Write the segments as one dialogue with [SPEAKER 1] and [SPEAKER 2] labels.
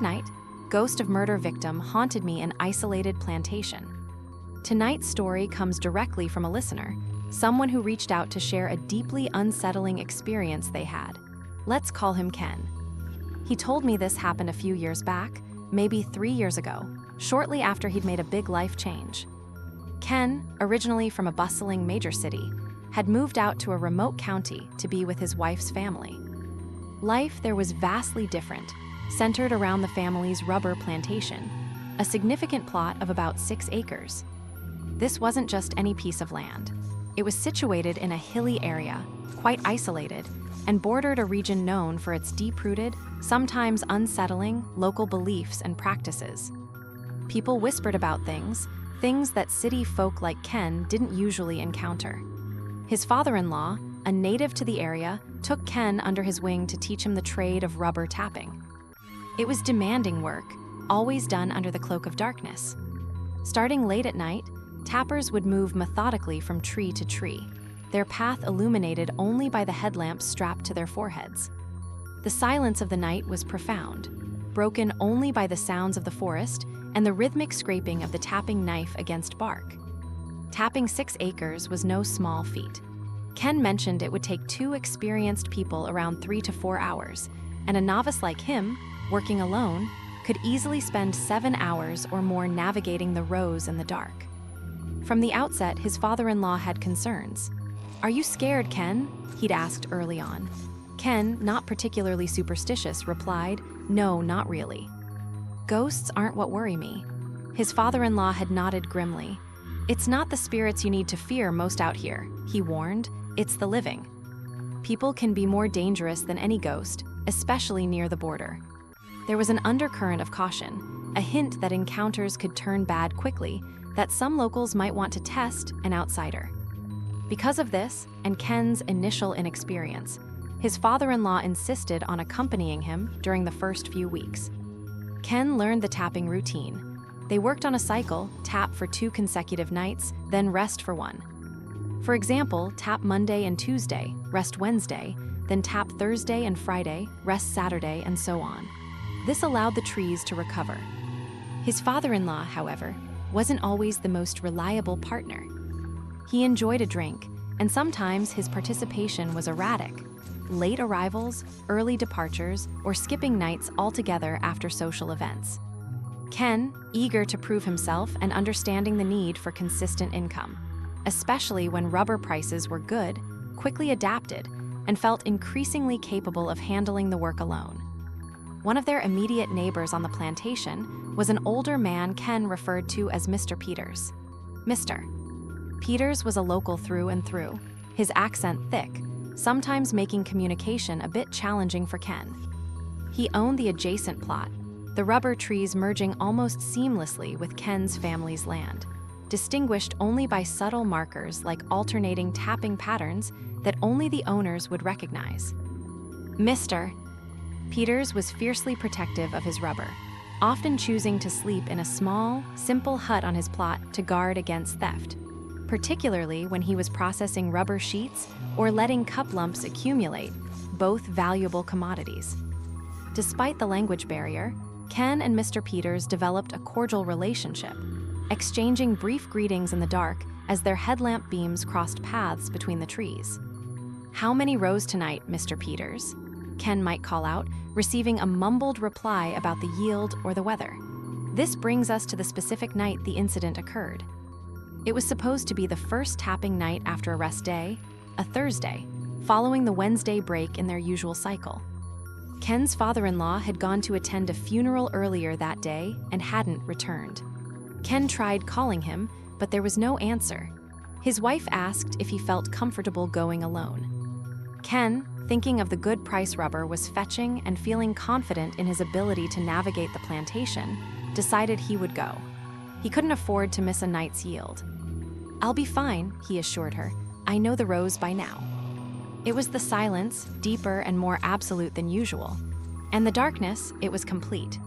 [SPEAKER 1] Third night, ghost of murder victim haunted me in isolated plantation. Tonight's story comes directly from a listener, someone who reached out to share a deeply unsettling experience they had. Let's call him Ken. He told me this happened a few years back, maybe 3 years ago, shortly after he'd made a big life change. Ken, originally from a bustling major city, had moved out to a remote county to be with his wife's family. Life there was vastly different, centered around the family's rubber plantation, a significant plot of about 6 acres. This wasn't just any piece of land. It was situated in a hilly area, quite isolated, and bordered a region known for its deep-rooted, sometimes unsettling, local beliefs and practices. People whispered about things that city folk like Ken didn't usually encounter. His father-in-law, a native to the area, took Ken under his wing to teach him the trade of rubber tapping. It was demanding work, always done under the cloak of darkness. Starting late at night, tappers would move methodically from tree to tree, their path illuminated only by the headlamps strapped to their foreheads. The silence of the night was profound, broken only by the sounds of the forest and the rhythmic scraping of the tapping knife against bark. Tapping 6 acres was no small feat. Ken mentioned it would take 2 experienced people around 3 to 4 hours, and a novice like him, working alone, could easily spend 7 hours or more navigating the rows in the dark. From the outset, his father-in-law had concerns. "Are you scared, Ken?" he'd asked early on. Ken, not particularly superstitious, replied, "No, not really. Ghosts aren't what worry me." His father-in-law had nodded grimly. "It's not the spirits you need to fear most out here," he warned. "It's the living. People can be more dangerous than any ghost, especially near the border." There was an undercurrent of caution, a hint that encounters could turn bad quickly, that some locals might want to test an outsider. Because of this, and Ken's initial inexperience, his father-in-law insisted on accompanying him during the first few weeks. Ken learned the tapping routine. They worked on a cycle, tap for 2 consecutive nights, then rest for 1. For example, tap Monday and Tuesday, rest Wednesday, then tap Thursday and Friday, rest Saturday, and so on. This allowed the trees to recover. His father-in-law, however, wasn't always the most reliable partner. He enjoyed a drink, and sometimes his participation was erratic. Late arrivals, early departures, or skipping nights altogether after social events. Ken, eager to prove himself and understanding the need for consistent income, especially when rubber prices were good, quickly adapted and felt increasingly capable of handling the work alone. One of their immediate neighbors on the plantation was an older man Ken referred to as Mr. Peters. Mr. Peters was a local through and through, his accent thick, sometimes making communication a bit challenging for Ken. He owned the adjacent plot, the rubber trees merging almost seamlessly with Ken's family's land, distinguished only by subtle markers like alternating tapping patterns that only the owners would recognize. Mr. Peters was fiercely protective of his rubber, often choosing to sleep in a small, simple hut on his plot to guard against theft, particularly when he was processing rubber sheets or letting cup lumps accumulate, both valuable commodities. Despite the language barrier, Ken and Mr. Peters developed a cordial relationship, exchanging brief greetings in the dark as their headlamp beams crossed paths between the trees. "How many rows tonight, Mr. Peters?" Ken might call out, receiving a mumbled reply about the yield or the weather. This brings us to the specific night the incident occurred. It was supposed to be the first tapping night after a rest day, a Thursday, following the Wednesday break in their usual cycle. Ken's father-in-law had gone to attend a funeral earlier that day and hadn't returned. Ken tried calling him, but there was no answer. His wife asked if he felt comfortable going alone. Ken, thinking of the good price rubber was fetching and feeling confident in his ability to navigate the plantation, decided he would go. He couldn't afford to miss a night's yield. "I'll be fine," he assured her. "I know the rows by now." It was the silence, deeper and more absolute than usual, and the darkness, it was complete.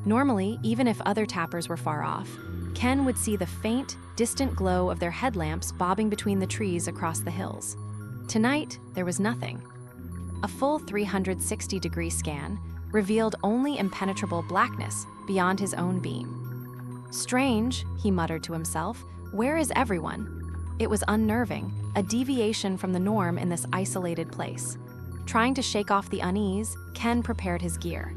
[SPEAKER 1] Normally, even if other tappers were far off, Ken would see the faint, distant glow of their headlamps bobbing between the trees across the hills. Tonight, there was nothing. A full 360-degree scan, revealed only impenetrable blackness beyond his own beam. "Strange," he muttered to himself, "where is everyone?" It was unnerving, a deviation from the norm in this isolated place. Trying to shake off the unease, Ken prepared his gear.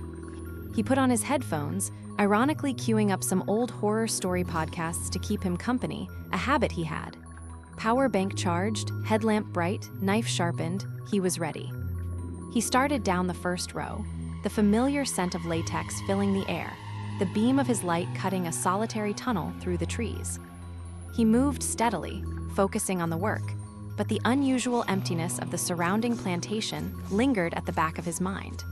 [SPEAKER 1] He put on his headphones, ironically queuing up some old horror story podcasts to keep him company, a habit he had. Power bank charged, headlamp bright, knife sharpened, he was ready. He started down the first row, the familiar scent of latex filling the air, the beam of his light cutting a solitary tunnel through the trees. He moved steadily, focusing on the work, but the unusual emptiness of the surrounding plantation lingered at the back of his mind.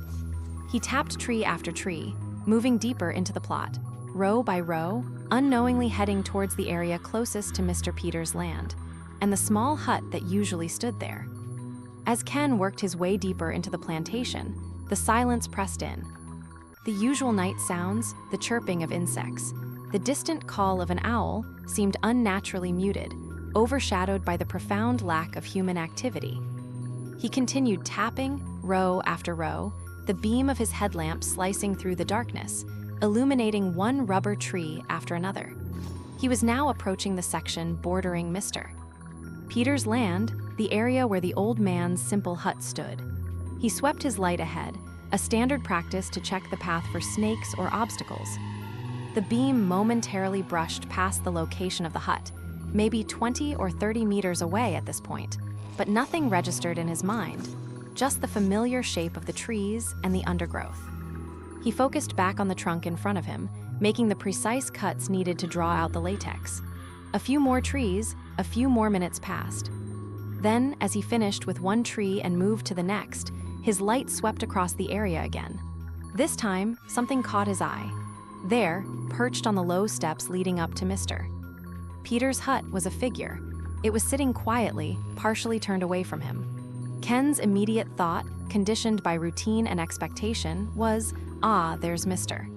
[SPEAKER 1] He tapped tree after tree, moving deeper into the plot, row by row, unknowingly heading towards the area closest to Mr. Peters' land, and the small hut that usually stood there. As Ken worked his way deeper into the plantation, the silence pressed in. The usual night sounds, the chirping of insects, the distant call of an owl, seemed unnaturally muted, overshadowed by the profound lack of human activity. He continued tapping, row after row, the beam of his headlamp slicing through the darkness, illuminating one rubber tree after another. He was now approaching the section bordering Mr. Peters' land, the area where the old man's simple hut stood. He swept his light ahead, a standard practice to check the path for snakes or obstacles. The beam momentarily brushed past the location of the hut, maybe 20 or 30 meters away at this point, but nothing registered in his mind, just the familiar shape of the trees and the undergrowth. He focused back on the trunk in front of him, making the precise cuts needed to draw out the latex. A few more trees, a few more minutes passed. Then, as he finished with one tree and moved to the next, his light swept across the area again. This time, something caught his eye. There, perched on the low steps leading up to Mr. Peters' hut, was a figure. It was sitting quietly, partially turned away from him. Ken's immediate thought, conditioned by routine and expectation, was, "Ah, there's Mr.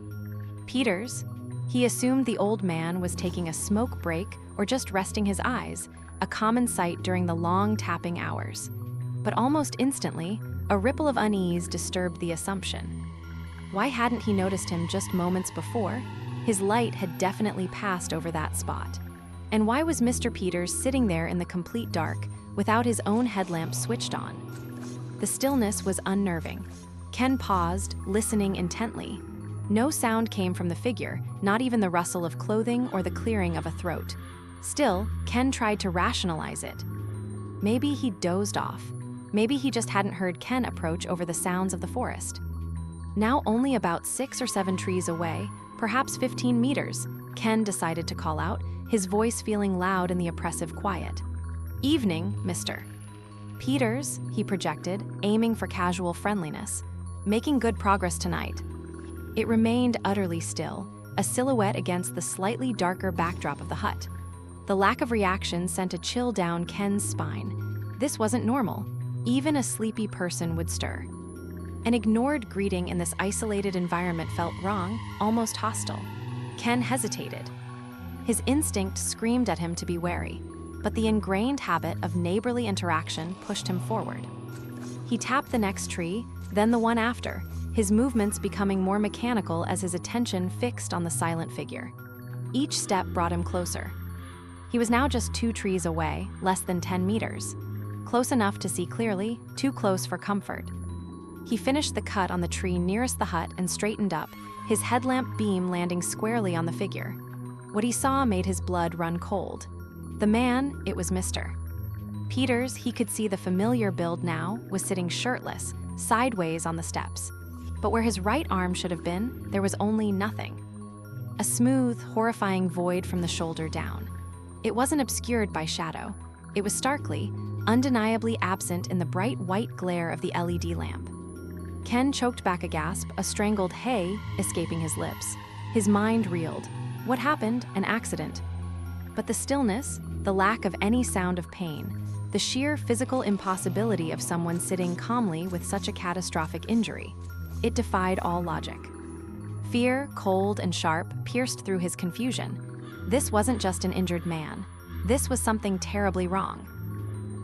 [SPEAKER 1] Peters." He assumed the old man was taking a smoke break or just resting his eyes, a common sight during the long tapping hours. But almost instantly, a ripple of unease disturbed the assumption. Why hadn't he noticed him just moments before? His light had definitely passed over that spot. And why was Mr. Peters sitting there in the complete dark, without his own headlamp switched on? The stillness was unnerving. Ken paused, listening intently. No sound came from the figure, not even the rustle of clothing or the clearing of a throat. Still, Ken tried to rationalize it. Maybe he dozed off. Maybe he just hadn't heard Ken approach over the sounds of the forest. Now only about 6 or 7 trees away, perhaps 15 meters, Ken decided to call out, his voice feeling loud in the oppressive quiet. "Evening, Mr. Peters," he projected, aiming for casual friendliness. "Making good progress tonight." It remained utterly still, a silhouette against the slightly darker backdrop of the hut. The lack of reaction sent a chill down Ken's spine. This wasn't normal. Even a sleepy person would stir. An ignored greeting in this isolated environment felt wrong, almost hostile. Ken hesitated. His instinct screamed at him to be wary, but the ingrained habit of neighborly interaction pushed him forward. He tapped the next tree, then the one after, his movements becoming more mechanical as his attention fixed on the silent figure. Each step brought him closer. He was now just 2 trees away, less than 10 meters. Close enough to see clearly, too close for comfort. He finished the cut on the tree nearest the hut and straightened up, his headlamp beam landing squarely on the figure. What he saw made his blood run cold. The man, it was Mr. Peters, he could see the familiar build now, was sitting shirtless, sideways on the steps. But where his right arm should have been, there was only nothing. A smooth, horrifying void from the shoulder down. It wasn't obscured by shadow. It was starkly, undeniably absent in the bright white glare of the LED lamp. Ken choked back a gasp, a strangled "hey" escaping his lips. His mind reeled. What happened? An accident. But the stillness, the lack of any sound of pain, the sheer physical impossibility of someone sitting calmly with such a catastrophic injury, it defied all logic. Fear, cold and sharp, pierced through his confusion. This wasn't just an injured man. This was something terribly wrong.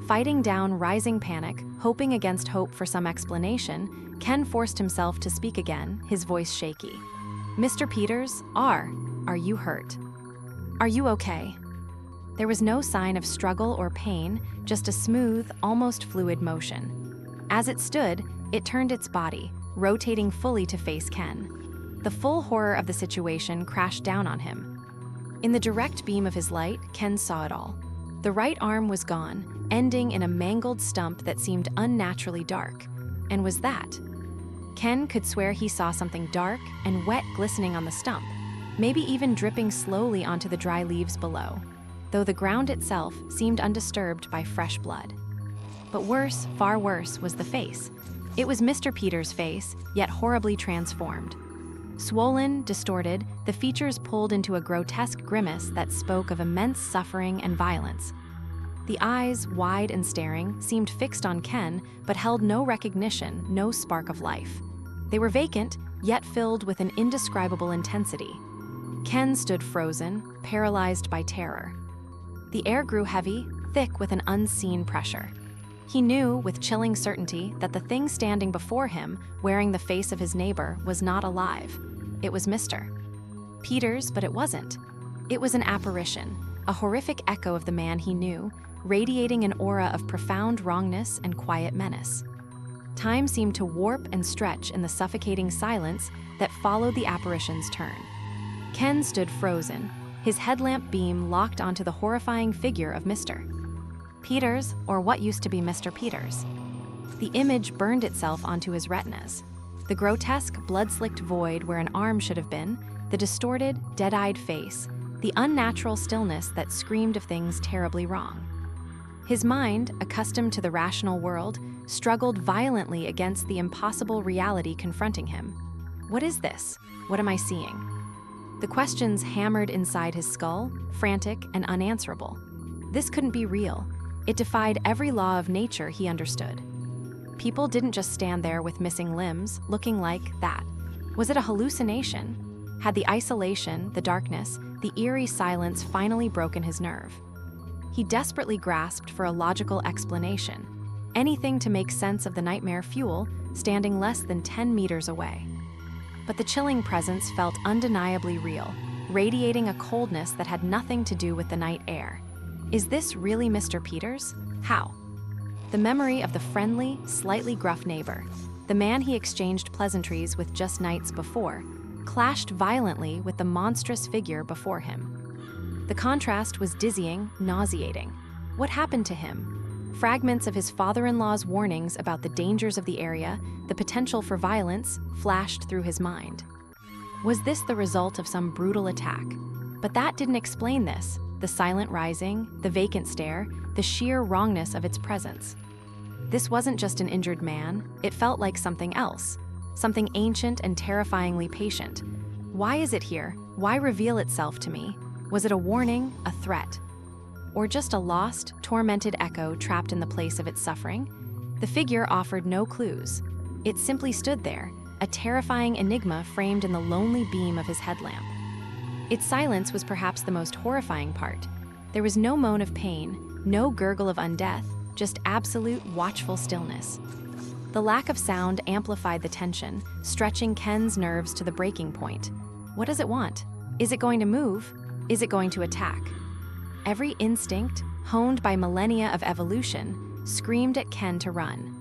[SPEAKER 1] Fighting down rising panic, hoping against hope for some explanation, Ken forced himself to speak again, his voice shaky. "Mr. Peters, are you hurt? Are you okay?" There was no sign of struggle or pain, just a smooth, almost fluid motion. As it stood, it turned its body, rotating fully to face Ken. The full horror of the situation crashed down on him. In the direct beam of his light, Ken saw it all. The right arm was gone, ending in a mangled stump that seemed unnaturally dark. And was that? Ken could swear he saw something dark and wet glistening on the stump, maybe even dripping slowly onto the dry leaves below, though the ground itself seemed undisturbed by fresh blood. But worse, far worse, was the face. It was Mr. Peters' face, yet horribly transformed. Swollen, distorted, the features pulled into a grotesque grimace that spoke of immense suffering and violence. The eyes, wide and staring, seemed fixed on Ken, but held no recognition, no spark of life. They were vacant, yet filled with an indescribable intensity. Ken stood frozen, paralyzed by terror. The air grew heavy, thick with an unseen pressure. He knew, with chilling certainty, that the thing standing before him, wearing the face of his neighbor, was not alive. It was Mr. Peters, but it wasn't. It was an apparition, a horrific echo of the man he knew, radiating an aura of profound wrongness and quiet menace. Time seemed to warp and stretch in the suffocating silence that followed the apparition's turn. Ken stood frozen, his headlamp beam locked onto the horrifying figure of Mr. Peters, or what used to be Mr. Peters. The image burned itself onto his retinas. The grotesque, blood-slicked void where an arm should have been, the distorted, dead-eyed face, the unnatural stillness that screamed of things terribly wrong. His mind, accustomed to the rational world, struggled violently against the impossible reality confronting him. What is this? What am I seeing? The questions hammered inside his skull, frantic and unanswerable. This couldn't be real. It defied every law of nature he understood. People didn't just stand there with missing limbs, looking like that. Was it a hallucination? Had the isolation, the darkness, the eerie silence finally broken his nerve? He desperately grasped for a logical explanation, anything to make sense of the nightmare fuel standing less than 10 meters away. But the chilling presence felt undeniably real, radiating a coldness that had nothing to do with the night air. Is this really Mr. Peters? How? The memory of the friendly, slightly gruff neighbor, the man he exchanged pleasantries with just nights before, clashed violently with the monstrous figure before him. The contrast was dizzying, nauseating. What happened to him? Fragments of his father-in-law's warnings about the dangers of the area, the potential for violence, flashed through his mind. Was this the result of some brutal attack? But that didn't explain this. The silent rising, the vacant stare, the sheer wrongness of its presence. This wasn't just an injured man, it felt like something else, something ancient and terrifyingly patient. Why is it here? Why reveal itself to me? Was it a warning, a threat? Or just a lost, tormented echo trapped in the place of its suffering? The figure offered no clues. It simply stood there, a terrifying enigma framed in the lonely beam of his headlamp. Its silence was perhaps the most horrifying part. There was no moan of pain, no gurgle of undeath, just absolute watchful stillness. The lack of sound amplified the tension, stretching Ken's nerves to the breaking point. What does it want? Is it going to move? Is it going to attack? Every instinct, honed by millennia of evolution, screamed at Ken to run.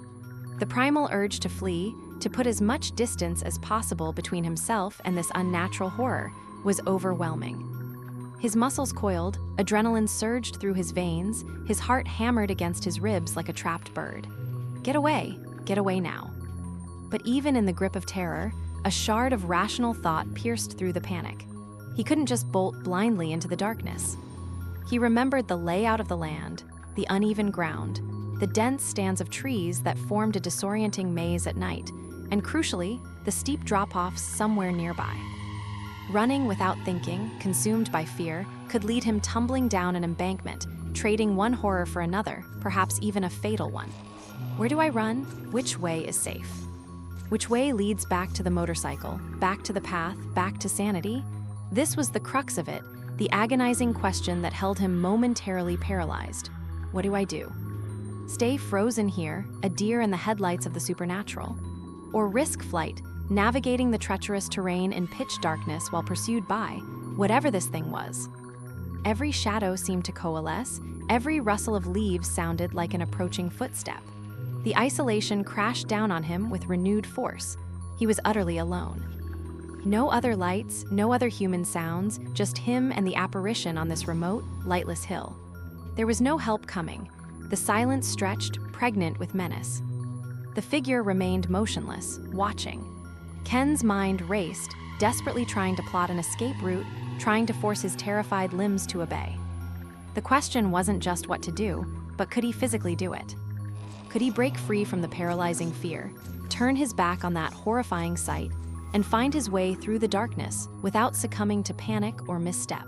[SPEAKER 1] The primal urge to flee, to put as much distance as possible between himself and this unnatural horror, was overwhelming. His muscles coiled, adrenaline surged through his veins, his heart hammered against his ribs like a trapped bird. Get away now. But even in the grip of terror, a shard of rational thought pierced through the panic. He couldn't just bolt blindly into the darkness. He remembered the layout of the land, the uneven ground, the dense stands of trees that formed a disorienting maze at night, and crucially, the steep drop-offs somewhere nearby. Running without thinking, consumed by fear, could lead him tumbling down an embankment, trading one horror for another, perhaps even a fatal one. Where do I run? Which way is safe? Which way leads back to the motorcycle, back to the path, back to sanity? This was the crux of it, the agonizing question that held him momentarily paralyzed. What do I do? Stay frozen here, a deer in the headlights of the supernatural? or risk flight, navigating the treacherous terrain in pitch darkness while pursued by whatever this thing was. Every shadow seemed to coalesce, every rustle of leaves sounded like an approaching footstep. The isolation crashed down on him with renewed force. He was utterly alone. No other lights, no other human sounds, just him and the apparition on this remote, lightless hill. There was no help coming. The silence stretched, pregnant with menace. The figure remained motionless, watching. Ken's mind raced, desperately trying to plot an escape route, trying to force his terrified limbs to obey. The question wasn't just what to do, but could he physically do it? Could he break free from the paralyzing fear, turn his back on that horrifying sight, and find his way through the darkness without succumbing to panic or misstep?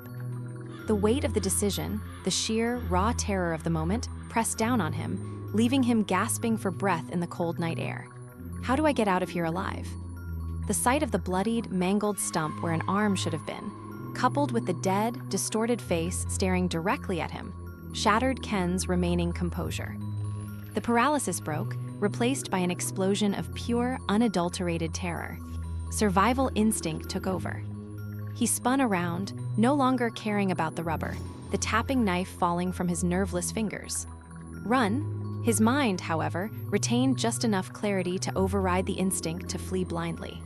[SPEAKER 1] The weight of the decision, the sheer, raw terror of the moment, pressed down on him, leaving him gasping for breath in the cold night air. How do I get out of here alive? The sight of the bloodied, mangled stump where an arm should have been, coupled with the dead, distorted face staring directly at him, shattered Ken's remaining composure. The paralysis broke, replaced by an explosion of pure, unadulterated terror. Survival instinct took over. He spun around, no longer caring about the rubber, the tapping knife falling from his nerveless fingers. Run. His mind, however, retained just enough clarity to override the instinct to flee blindly.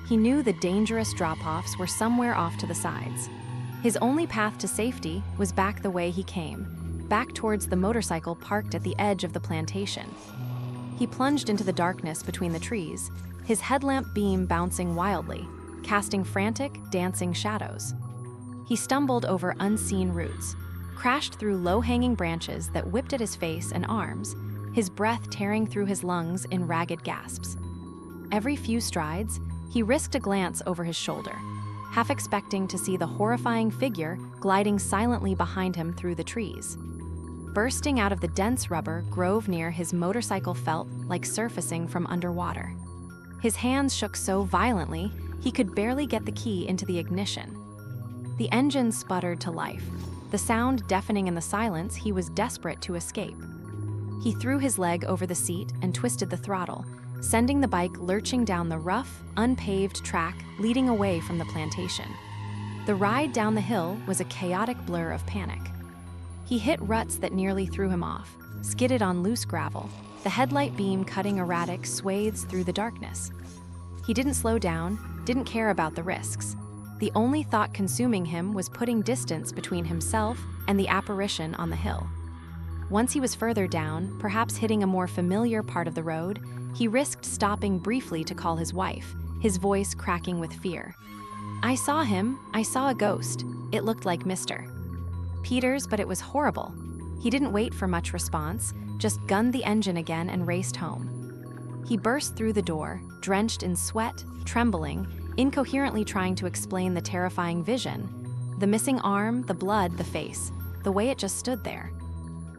[SPEAKER 1] He knew the dangerous drop-offs were somewhere off to the sides. His only path to safety was back the way he came, back towards the motorcycle parked at the edge of the plantation. He plunged into the darkness between the trees, his headlamp beam bouncing wildly, casting frantic, dancing shadows. He stumbled over unseen roots, crashed through low-hanging branches that whipped at his face and arms, his breath tearing through his lungs in ragged gasps. Every few strides, he risked a glance over his shoulder, half expecting to see the horrifying figure gliding silently behind him through the trees. Bursting out of the dense rubber grove near his motorcycle felt like surfacing from underwater. His hands shook so violently, he could barely get the key into the ignition. The engine sputtered to life, the sound deafening in the silence he was desperate to escape. He threw his leg over the seat and twisted the throttle, sending the bike lurching down the rough, unpaved track leading away from the plantation. The ride down the hill was a chaotic blur of panic. He hit ruts that nearly threw him off, skidded on loose gravel, the headlight beam cutting erratic swathes through the darkness. He didn't slow down, didn't care about the risks. The only thought consuming him was putting distance between himself and the apparition on the hill. Once he was further down, perhaps hitting a more familiar part of the road, he risked stopping briefly to call his wife, his voice cracking with fear. "I saw him. I saw a ghost. It looked like Mr. Peters, but it was horrible." He didn't wait for much response, just gunned the engine again and raced home. He burst through the door, drenched in sweat, trembling, incoherently trying to explain the terrifying vision. The missing arm, the blood, the face, the way it just stood there.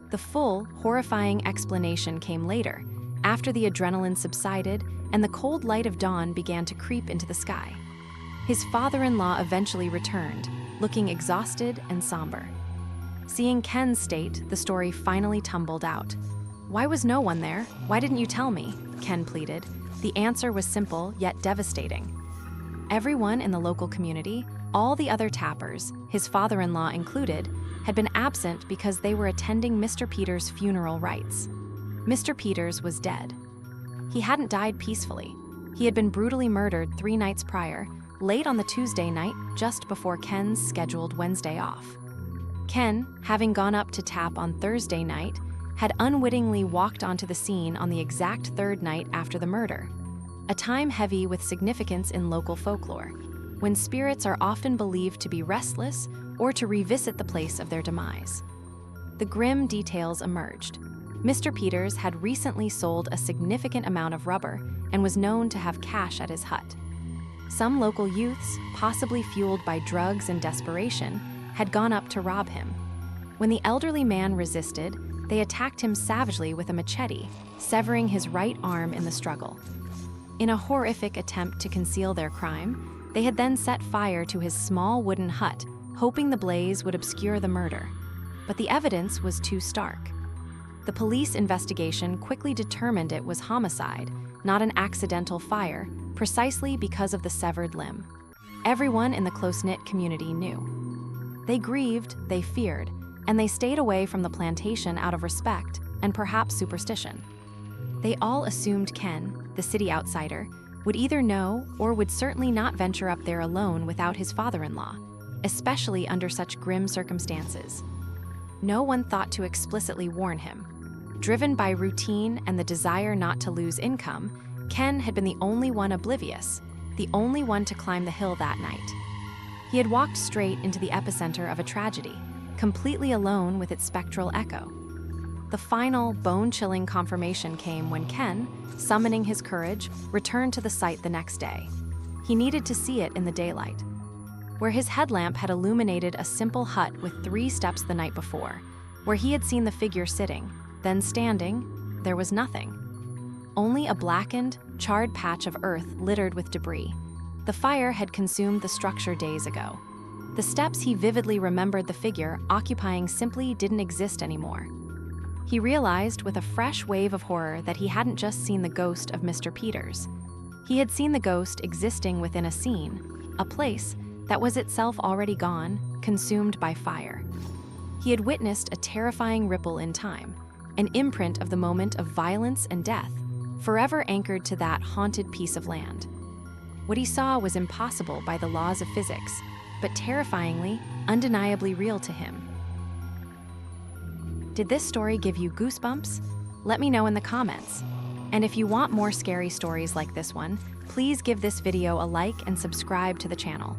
[SPEAKER 1] The full, horrifying explanation came later, after the adrenaline subsided and the cold light of dawn began to creep into the sky. His father-in-law eventually returned, looking exhausted and somber. Seeing Ken's state, the story finally tumbled out. "Why was no one there? Why didn't you tell me?" Ken pleaded. The answer was simple, yet devastating. Everyone in the local community, all the other tappers, his father-in-law included, had been absent because they were attending Mr. Peters' funeral rites. Mr. Peters was dead. He hadn't died peacefully. He had been brutally murdered 3 nights prior, late on the Tuesday night, just before Ken's scheduled Wednesday off. Ken, having gone up to tap on Thursday night, had unwittingly walked onto the scene on the exact 3rd night after the murder, a time heavy with significance in local folklore, when spirits are often believed to be restless or to revisit the place of their demise. The grim details emerged. Mr. Peters had recently sold a significant amount of rubber and was known to have cash at his hut. Some local youths, possibly fueled by drugs and desperation, had gone up to rob him. When the elderly man resisted, they attacked him savagely with a machete, severing his right arm in the struggle. In a horrific attempt to conceal their crime, they had then set fire to his small wooden hut, hoping the blaze would obscure the murder. But the evidence was too stark. The police investigation quickly determined it was homicide, not an accidental fire, precisely because of the severed limb. Everyone in the close-knit community knew. They grieved, they feared, and they stayed away from the plantation out of respect and perhaps superstition. They all assumed Ken, the city outsider, would either know or would certainly not venture up there alone without his father-in-law, especially under such grim circumstances. No one thought to explicitly warn him. Driven by routine and the desire not to lose income, Ken had been the only one oblivious, the only one to climb the hill that night. He had walked straight into the epicenter of a tragedy, completely alone with its spectral echo. The final, bone-chilling confirmation came when Ken, summoning his courage, returned to the site the next day. He needed to see it in the daylight. Where his headlamp had illuminated a simple hut with 3 steps the night before, where he had seen the figure sitting, then standing, there was nothing. Only a blackened, charred patch of earth littered with debris. The fire had consumed the structure days ago. The steps he vividly remembered the figure occupying simply didn't exist anymore. He realized with a fresh wave of horror that he hadn't just seen the ghost of Mr. Peters. He had seen the ghost existing within a scene, a place that was itself already gone, consumed by fire. He had witnessed a terrifying ripple in time, an imprint of the moment of violence and death, forever anchored to that haunted piece of land. What he saw was impossible by the laws of physics, but terrifyingly, undeniably real to him. Did this story give you goosebumps? Let me know in the comments. And if you want more scary stories like this one, please give this video a like and subscribe to the channel.